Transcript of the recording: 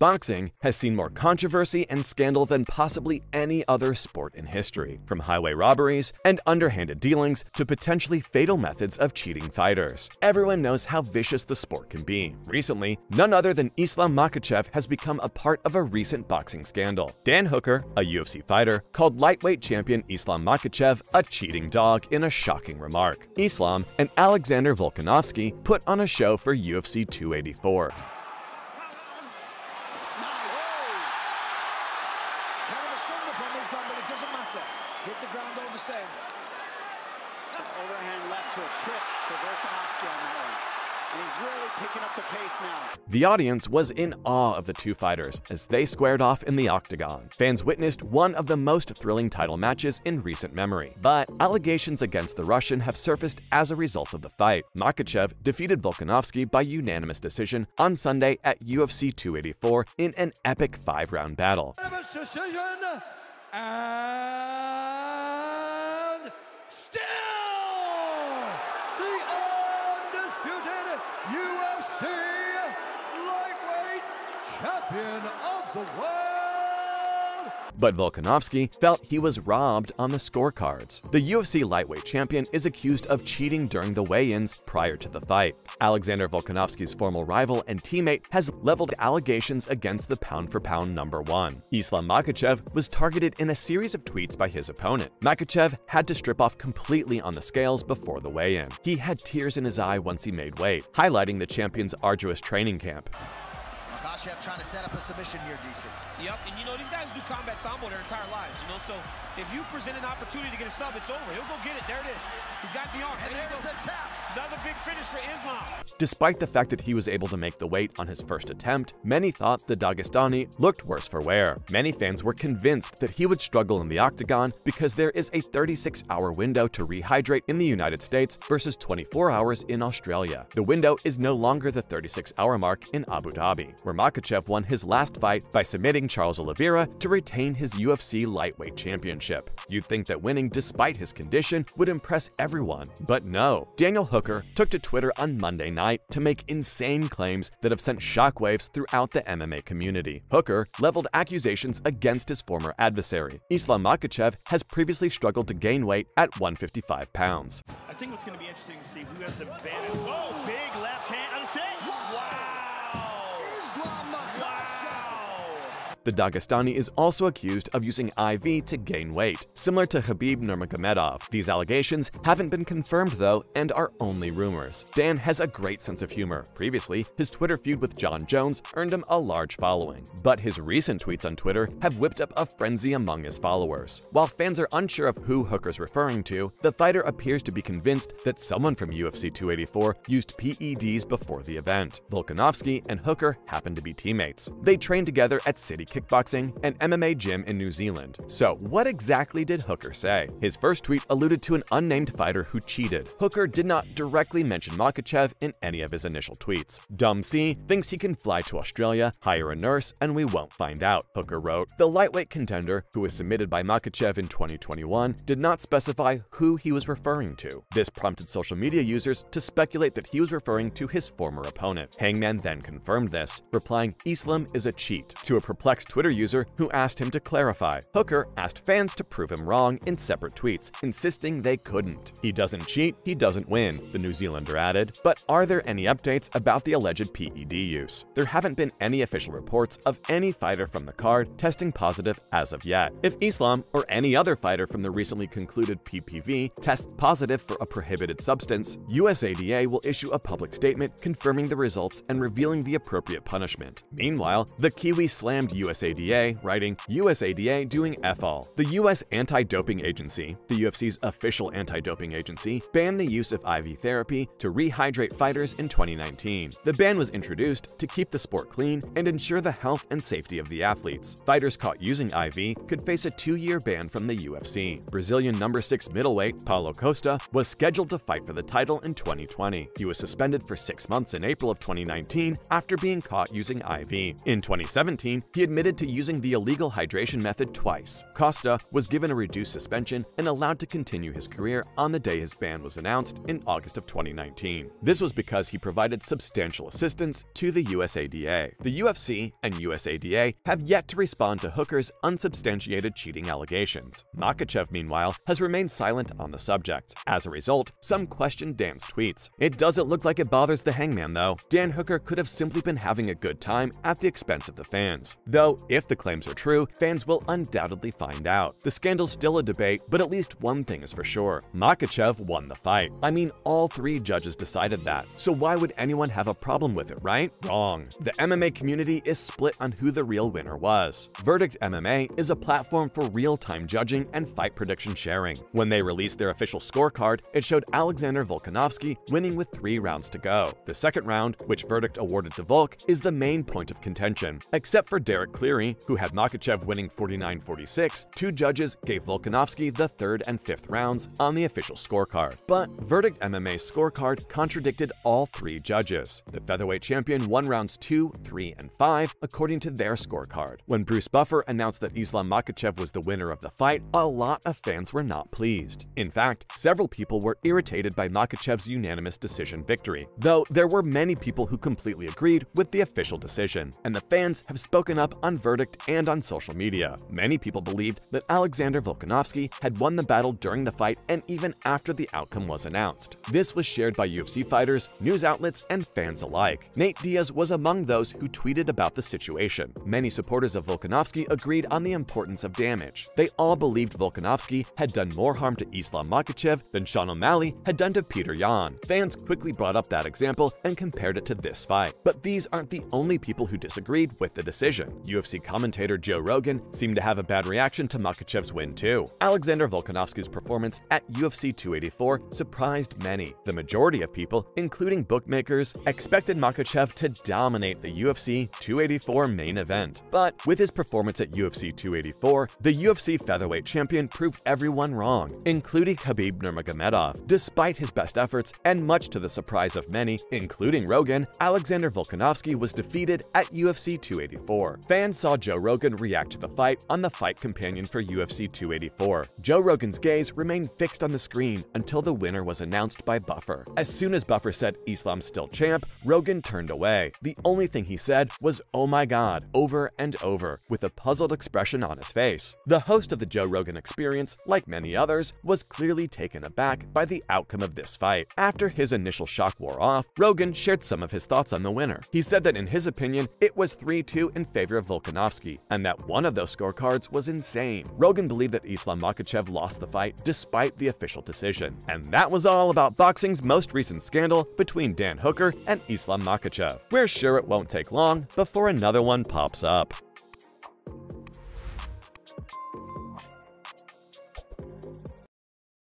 Boxing has seen more controversy and scandal than possibly any other sport in history, from highway robberies and underhanded dealings to potentially fatal methods of cheating fighters. Everyone knows how vicious the sport can be. Recently, none other than Islam Makhachev has become a part of a recent boxing scandal. Dan Hooker, a UFC fighter, called lightweight champion Islam Makhachev a cheating dog in a shocking remark. Islam and Alexander Volkanovski put on a show for UFC 284. Hit the ground all the same. Some overhand left to a trip for Volkanovski on that one. And he's really picking up the pace now. The audience was in awe of the two fighters as they squared off in the octagon. Fans witnessed one of the most thrilling title matches in recent memory. But allegations against the Russian have surfaced as a result of the fight. Makhachev defeated Volkanovski by unanimous decision on Sunday at UFC 284 in an epic 5-round battle. And still the undisputed UFC lightweight champion of the world. But Volkanovski felt he was robbed on the scorecards. The UFC lightweight champion is accused of cheating during the weigh-ins prior to the fight. Alexander Volkanovski's former rival and teammate has leveled allegations against the pound-for-pound #1. Islam Makhachev was targeted in a series of tweets by his opponent. Makhachev had to strip off completely on the scales before the weigh-in. He had tears in his eye once he made weight, highlighting the champion's arduous training camp. Makhachev trying to set up a submission here, DC. Yep, and you know, these guys do combat sambo their entire lives, you know, so if you present an opportunity to get a sub, it's over. He'll go get it. There it is. He's got the arm. And there's the tap. Another big finish for Islam. Despite the fact that he was able to make the weight on his first attempt, many thought the Dagestani looked worse for wear. Many fans were convinced that he would struggle in the octagon because there is a 36-hour window to rehydrate in the United States versus 24 hours in Australia. The window is no longer the 36-hour mark in Abu Dhabi, where Makhachev won his last fight by submitting Charles Oliveira to retain his UFC lightweight championship. You'd think that winning despite his condition would impress everyone, but no. Daniel Hooker took to Twitter on Monday night to make insane claims that have sent shockwaves throughout the MMA community. Hooker leveled accusations against his former adversary. Islam Makhachev has previously struggled to gain weight at 155 pounds. I think what's going to be interesting to see who has the advantage. Oh, big left hand on the set. The Dagestani is also accused of using IV to gain weight, similar to Khabib Nurmagomedov. These allegations haven't been confirmed though and are only rumors. Dan has a great sense of humor. Previously, his Twitter feud with Jon Jones earned him a large following, but his recent tweets on Twitter have whipped up a frenzy among his followers. While fans are unsure of who Hooker's referring to, the fighter appears to be convinced that someone from UFC 284 used PEDs before the event. Volkanovski and Hooker happen to be teammates. They trained together at City Kickboxing, an MMA gym in New Zealand. So what exactly did Hooker say? His first tweet alluded to an unnamed fighter who cheated. Hooker did not directly mention Makhachev in any of his initial tweets. Dumb C thinks he can fly to Australia, hire a nurse, and we won't find out, Hooker wrote. The lightweight contender, who was submitted by Makhachev in 2021, did not specify who he was referring to. This prompted social media users to speculate that he was referring to his former opponent. Hangman then confirmed this, replying, "Islam is a cheat," to a perplexed Twitter user who asked him to clarify. Hooker asked fans to prove him wrong in separate tweets, insisting they couldn't. He doesn't cheat, he doesn't win, the New Zealander added. But are there any updates about the alleged PED use? There haven't been any official reports of any fighter from the card testing positive as of yet. If Islam or any other fighter from the recently concluded PPV tests positive for a prohibited substance, USADA will issue a public statement confirming the results and revealing the appropriate punishment. Meanwhile, the Kiwi slammed USADA, writing, "USADA doing F all." The US Anti-Doping Agency, the UFC's official anti-doping agency, banned the use of IV therapy to rehydrate fighters in 2019. The ban was introduced to keep the sport clean and ensure the health and safety of the athletes. Fighters caught using IV could face a 2-year ban from the UFC. Brazilian number 6 middleweight Paulo Costa was scheduled to fight for the title in 2020. He was suspended for 6 months in April of 2019 after being caught using IV. In 2017, he admitted admitted to using the illegal hydration method twice. Costa was given a reduced suspension and allowed to continue his career on the day his ban was announced in August of 2019. This was because he provided substantial assistance to the USADA. The UFC and USADA have yet to respond to Hooker's unsubstantiated cheating allegations. Makhachev, meanwhile, has remained silent on the subject. As a result, some questioned Dan's tweets. It doesn't look like it bothers the Hangman, though. Dan Hooker could have simply been having a good time at the expense of the fans. Though, if the claims are true, fans will undoubtedly find out. The scandal's still a debate, but at least one thing is for sure. Makhachev won the fight. I mean, all 3 judges decided that. So why would anyone have a problem with it, right? Wrong. The MMA community is split on who the real winner was. Verdict MMA is a platform for real-time judging and fight prediction sharing. When they released their official scorecard, it showed Alexander Volkanovski winning with 3 rounds to go. The second round, which Verdict awarded to Volk, is the main point of contention. Except for Derek Cleary, who had Makhachev winning 49-46, 2 judges gave Volkanovski the 3rd and 5th rounds on the official scorecard. But Verdict MMA's scorecard contradicted all 3 judges. The featherweight champion won rounds 2, 3, and 5 according to their scorecard. When Bruce Buffer announced that Islam Makhachev was the winner of the fight, a lot of fans were not pleased. In fact, several people were irritated by Makhachev's unanimous decision victory, though there were many people who completely agreed with the official decision, and the fans have spoken up on Verdict and on social media. Many people believed that Alexander Volkanovski had won the battle during the fight and even after the outcome was announced. This was shared by UFC fighters, news outlets, and fans alike. Nate Diaz was among those who tweeted about the situation. Many supporters of Volkanovski agreed on the importance of damage. They all believed Volkanovski had done more harm to Islam Makhachev than Sean O'Malley had done to Peter Yan. Fans quickly brought up that example and compared it to this fight. But these aren't the only people who disagreed with the decision. UFC commentator Joe Rogan seemed to have a bad reaction to Makhachev's win too. Alexander Volkanovski's performance at UFC 284 surprised many. The majority of people, including bookmakers, expected Makhachev to dominate the UFC 284 main event. But with his performance at UFC 284, the UFC featherweight champion proved everyone wrong, including Khabib Nurmagomedov. Despite his best efforts, and much to the surprise of many, including Rogan, Alexander Volkanovski was defeated at UFC 284. Fans saw Joe Rogan react to the fight on the Fight Companion for UFC 284. Joe Rogan's gaze remained fixed on the screen until the winner was announced by Buffer. As soon as Buffer said Islam's still champ, Rogan turned away. The only thing he said was "Oh my God" over and over, with a puzzled expression on his face. The host of the Joe Rogan Experience, like many others, was clearly taken aback by the outcome of this fight. After his initial shock wore off, Rogan shared some of his thoughts on the winner. He said that in his opinion, it was 3-2 in favor of Volkanovski, and that one of those scorecards was insane. Rogan believed that Islam Makhachev lost the fight despite the official decision. And that was all about boxing's most recent scandal between Dan Hooker and Islam Makhachev. We're sure it won't take long before another one pops up.